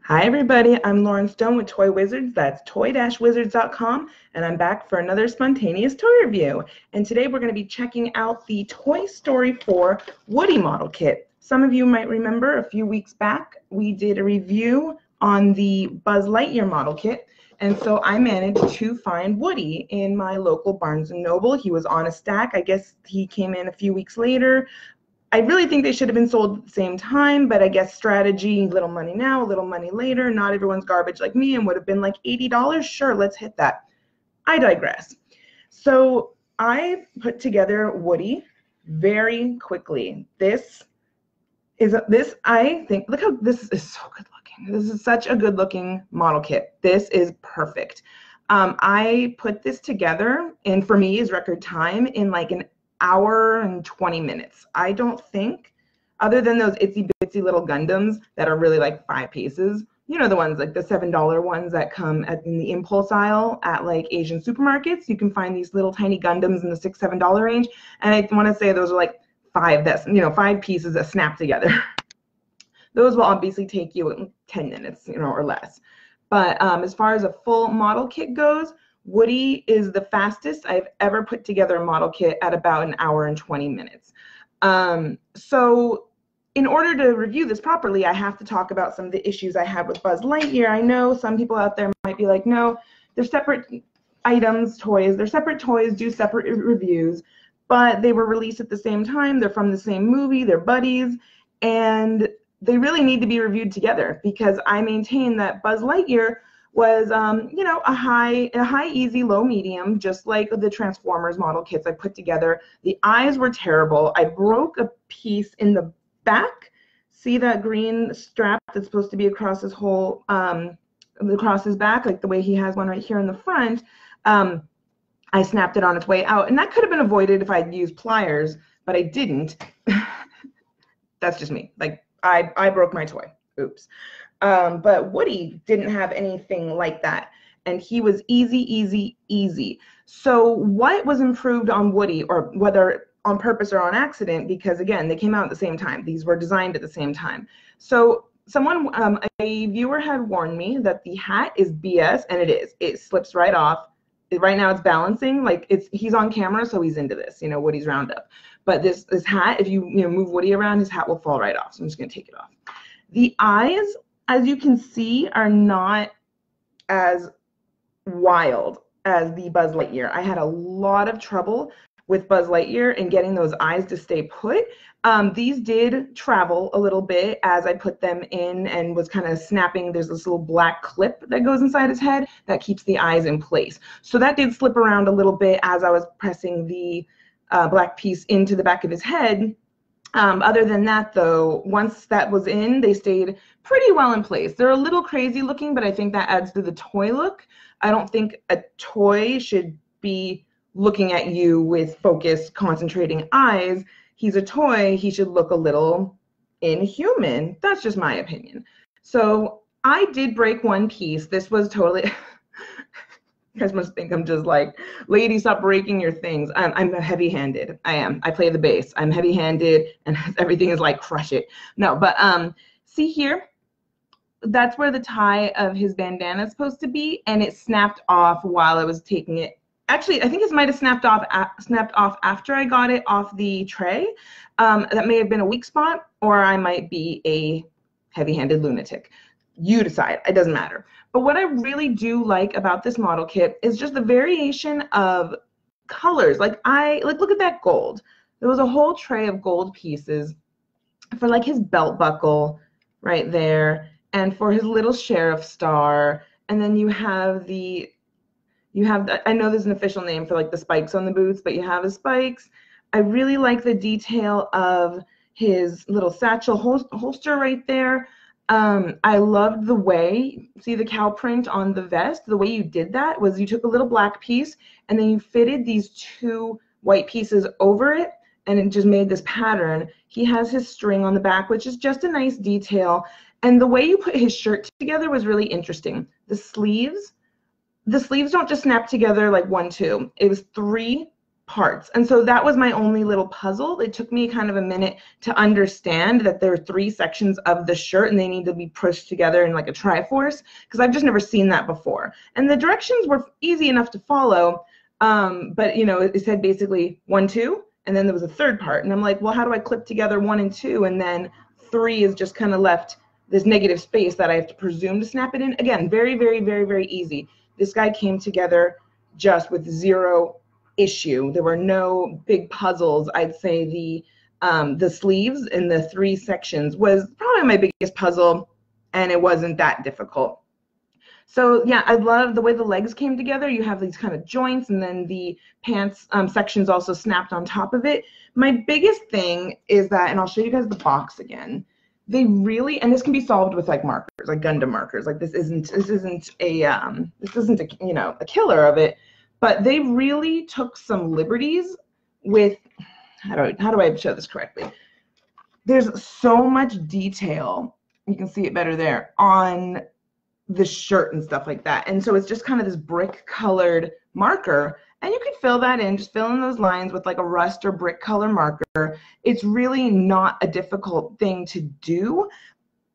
Hi everybody, I'm Lauren Stone with Toy Wizards, that's toy-wizards.com, and I'm back for another spontaneous toy review. And today we're going to be checking out the Toy Story 4 Woody model kit. Some of you might remember a few weeks back we did a review on the Buzz Lightyear model kit, and so I managed to find Woody in my local Barnes & Noble. He was on a stack. I guess he came in a few weeks later. I really think they should have been sold at the same time, but I guess strategy, little money now, little money later, not everyone's garbage like me, and would have been like $80. Sure, let's hit that. I digress. So I put together Woody very quickly. I think, look how this is so good looking. This is such a good looking model kit. This is perfect. I put this together, and for me is record time, in like an hour and 20 minutes. I don't think, other than those itsy bitsy little Gundams that are really like 5 pieces, you know, the ones like the $7 ones that come in the impulse aisle at like Asian supermarkets. You can find these little tiny Gundams in the $6, $7 range, and I want to say those are like 5 pieces that snap together. Those will obviously take you 10 minutes, or less. But as far as a full model kit goes, Woody is the fastest I've ever put together a model kit at about an hour and 20 minutes. So in order to review this properly, I have to talk about some of the issues I had with Buzz Lightyear. I know some people out there might be like, no, they're separate items, toys. They're separate toys, do separate reviews, but they were released at the same time. They're from the same movie. They're buddies, and they really need to be reviewed together, because I maintain that Buzz Lightyear was, a high, easy, low, medium, just like the Transformers model kits I put together. The eyes were terrible. I broke a piece in the back. See that green strap that's supposed to be across his whole, across his back, like the way he has one right here in the front. I snapped it on its way out, and that could have been avoided if I'd used pliers, but I didn't. That's just me. Like, I broke my toy. Oops. But Woody didn't have anything like that, and he was easy. So what was improved on Woody, or whether on purpose or on accident, because again, they came out at the same time. These were designed at the same time. So someone, a viewer had warned me that the hat is BS, and it is. It slips right off. Right now it's balancing, like he's on camera, so he's into this, Woody's Roundup. But this hat, if you move Woody around, his hat will fall right off. So I'm just gonna take it off. The eyes, as you can see, are not as wild as the Buzz Lightyear. I had a lot of trouble with Buzz Lightyear and getting those eyes to stay put. These did travel a little bit as I put them in and was kind of snapping. There's this little black clip that goes inside his head that keeps the eyes in place. So that did slip around a little bit as I was pressing the black piece into the back of his head. Other than that, though, once that was in, they stayed pretty well in place. They're a little crazy looking, but I think that adds to the toy look. I don't think a toy should be looking at you with focused, concentrating eyes. He's a toy. He should look a little inhuman. That's just my opinion. So I did break one piece. This was totally... You guys must think I'm just like, lady, stop breaking your things. I'm heavy-handed. I am. I play the bass. I'm heavy-handed, and everything is like, crush it. No, but see here? That's where the tie of his bandana is supposed to be, and it snapped off while I was taking it. Actually, I think it might have snapped off after I got it off the tray. That may have been a weak spot, or I might be a heavy-handed lunatic. You decide. It doesn't matter. But what I really do like about this model kit is just the variation of colors. Like look at that gold. There was a whole tray of gold pieces for like his belt buckle right there, and for his little sheriff star. And then you have I know there's an official name for like the spikes on the boots, but you have his spikes. I really like the detail of his little satchel holster right there. I loved the way, see the cow print on the vest, the way you did that was you took a little black piece and then you fitted these 2 white pieces over it, and it just made this pattern. He has his string on the back, which is just a nice detail. And the way you put his shirt together was really interesting. The sleeves don't just snap together like 1, 2. It was 3 parts. And so that was my only little puzzle. It took me kind of a minute to understand that there are 3 sections of the shirt and they need to be pushed together in like a triforce, because I've just never seen that before. And the directions were easy enough to follow, but you know, it said basically 1, 2, and then there was a 3rd part. And I'm like, well, how do I clip together 1 and 2? And then 3 is just kind of left this negative space that I have to presume to snap it in. Again, very, very, very, very easy. This guy came together just with 0 issue. There were no big puzzles. I'd say the sleeves in the 3 sections was probably my biggest puzzle, and it wasn't that difficult. So yeah, I love the way the legs came together. You have these kind of joints, and then the pants sections also snapped on top of it. My biggest thing is that, and I'll show you guys the box again, they really, and this can be solved with like markers, like Gundam markers. Like this isn't a you know, a killer of it. But they really took some liberties with, how do I show this correctly? There's so much detail, you can see it better there, on the shirt and stuff like that. And so it's just kind of this brick colored marker, and you can fill that in, just fill in those lines with like a rust or brick color marker. It's really not a difficult thing to do,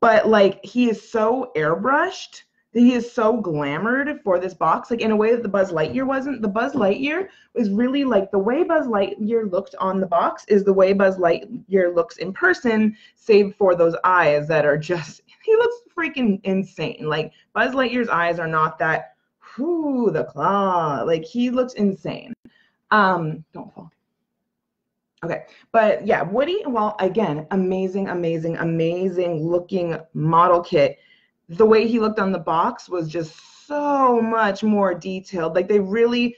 but like he is so airbrushed. He is so glamored for this box, like in a way that the Buzz Lightyear wasn't. The Buzz Lightyear was really like, the way Buzz Lightyear looked on the box is the way Buzz Lightyear looks in person, save for those eyes that are just, he looks freaking insane. Like Buzz Lightyear's eyes are not that, whoo, the claw. Like he looks insane. Don't fall. Okay, but yeah, Woody, well, again, amazing, amazing, amazing looking model kit. The way he looked on the box was just so much more detailed. Like they really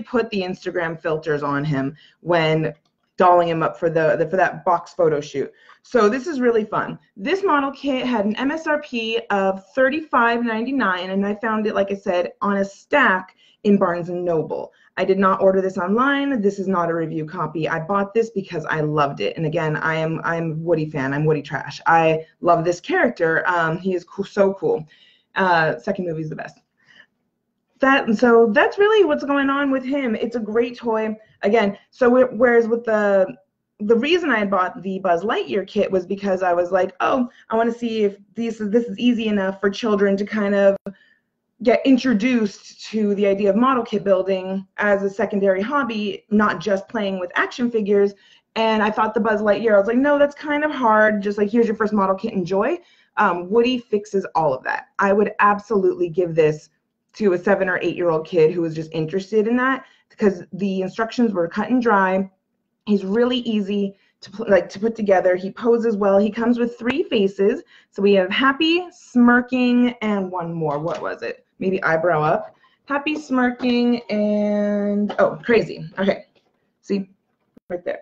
put the Instagram filters on him when dolling him up for that box photo shoot. So this is really fun. This model kit had an MSRP of $35.99, and I found it, like I said, on a stack in Barnes & Noble. I did not order this online. This is not a review copy. I bought this because I loved it. And again, I'm a Woody fan. I'm Woody trash. I love this character. He is cool, so cool. Second movie is the best. So that's really what's going on with him. It's a great toy. Again, so whereas with the reason I had bought the Buzz Lightyear kit was because I was like, oh, I want to see if this is easy enough for children to kind of get introduced to the idea of model kit building as a secondary hobby, not just playing with action figures. And I thought the Buzz Lightyear, I was like, no, that's kind of hard. Just like, here's your first model kit, enjoy. Woody fixes all of that. I would absolutely give this to a 7 or 8 year old kid who was just interested in that, because the instructions were cut and dry. He's really easy to put together. He poses well. He comes with 3 faces. So we have happy, smirking, and one more. What was it? Maybe eyebrow up. Happy, smirking, and oh, crazy. Okay, see right there.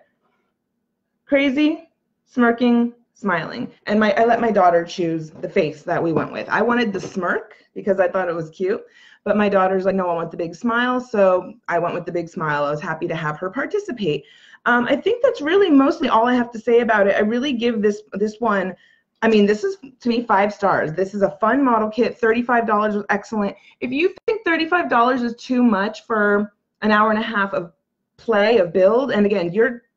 Crazy, smirking, smiling. And I let my daughter choose the face that we went with. I wanted the smirk because I thought it was cute, but my daughter's like, no, I want the big smile. So I went with the big smile. I was happy to have her participate. I think that's really mostly all I have to say about it. I really give this one, I mean, this is, to me, 5 stars. This is a fun model kit. $35 was excellent. If you think $35 is too much for an hour and a half of play, of build, and again,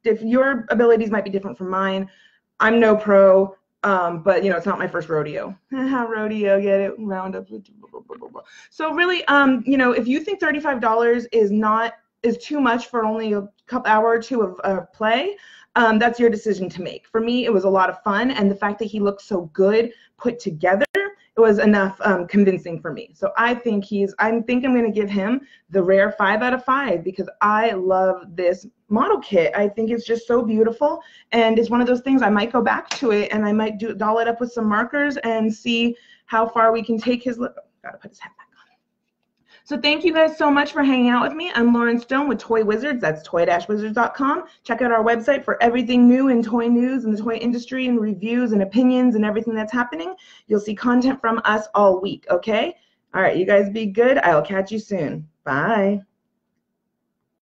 if your abilities might be different from mine, I'm no pro, but, you know, it's not my first rodeo. Rodeo, get it? Roundup. So really, you know, if you think $35 is too much for only a hour or 2 of play, that's your decision to make. For me, it was a lot of fun, and the fact that he looked so good put together, it was enough convincing for me. So I think I'm going to give him the rare 5 out of 5 because I love this model kit. I think it's just so beautiful, and it's one of those things I might go back to it, and I might doll it up with some markers and see how far we can take his look. Gotta put his hat back on. So thank you guys so much for hanging out with me. I'm Lauren Stone with Toy Wizards. That's toy-wizards.com. Check out our website for everything new in toy news and the toy industry and reviews and opinions and everything that's happening. You'll see content from us all week, okay? All right, you guys be good. I'll catch you soon. Bye.